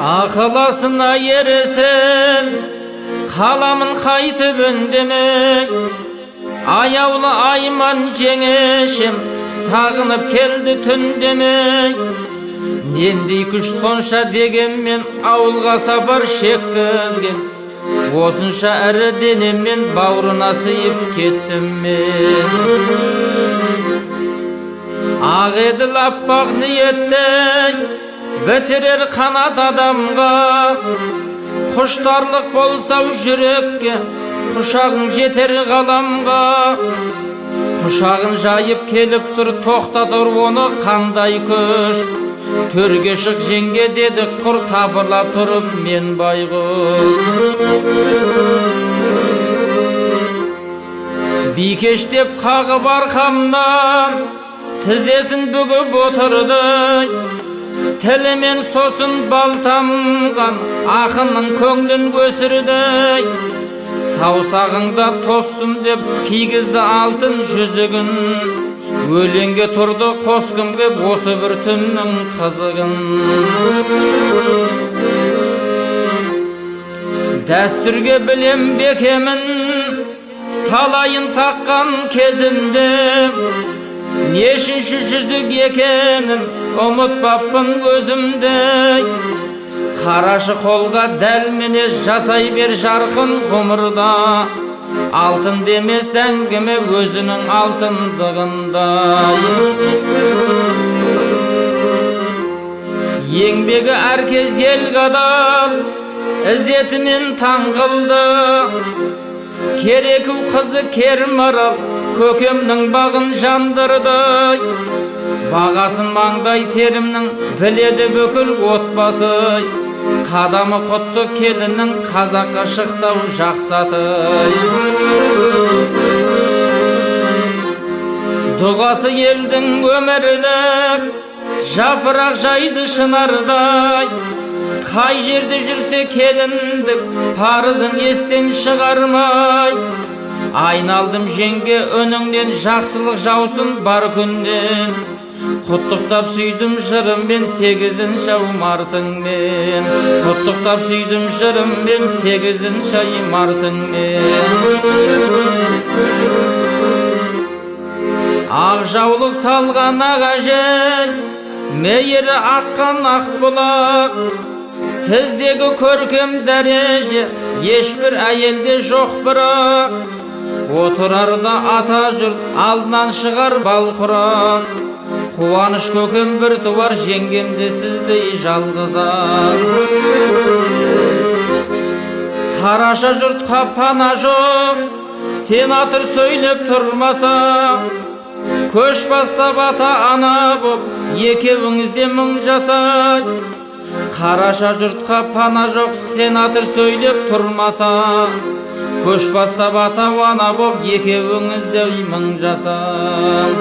Akılasına yeresem kalamın kaytıp öndemek, ayavlı ayman cengeşim sağınıp keldi tün demek. Nendi kuş sonşa degen men avulga sapar şekkizgen, osunşa eri denem men bağrına sıyıp kettim men. Ağ edil appak niyettey bitirer kanat adamga, kuştarlık bolsa yürekке kuşağın jeter kalamga. Kuşağın jayıp kelip dur, toxtadır onu kanday kuş. Törge şık jenge dedik kur, tabırla turup men bayguş. Bikeş dep kagıp arkamdan tizesin bugüp oturdu. Telemen sosun baltamgan akının köңlün gösürdü. Sausağında tossun dep kiygizdi altın жүзігін. Өлеңге тұрды қоскымге осы бір түннің қызығын. Дәстүрге білем бекемін талайын таққан кезінде, нешінші жүзік екенін ұмытпаппын өзімде. Қарашы қолға дәлмене жасай бер жарқын ғұмырда, алтын демес әңгіме өзінің алтындығындай. Еңбегі әркез ел қадал, ізетімен таң қылды. Кереку қызы кермарал көкемнің бағын жандырды. Бағасын маңдай терімнің біледі бүкіл отбасы. Қадамы құтты келінің қазаққа шықтау жақсаты. Дұғасы елдің өмірлік жапырақ жайды шынардай. Қай жерде жүрсе келіндік парызын естен шығармай. Айналдым жеңге өніңнен, жақсылық жаусын бар күннен. Құттықтап сүйдім жырыммен 8-ші мартыңмен. Құттықтап сүйдім жырыммен 8-ші мартыңмен. Ақ жаулық салған ағажен, мейірі аққан ақ бұлақ. Сіздегі көркем дәреже ешбір әйелде жоқ бірақ. Отырарда ата жұрт алдынан шығар бал құрақ. Қуаныш көкем бір туар, жеңгемде сіздей жалғызар. Қараша жұртқа пана жоқ, сенатор сөйлеп тұрмаса. Көш бастап ата ана боп, екеуіңізде мың жасай. Қараша жұртқа пана жоқ, сенатор сөйлеп тұрмаса. Көш бастап ата ана боп, екеуіңізде мың жасай.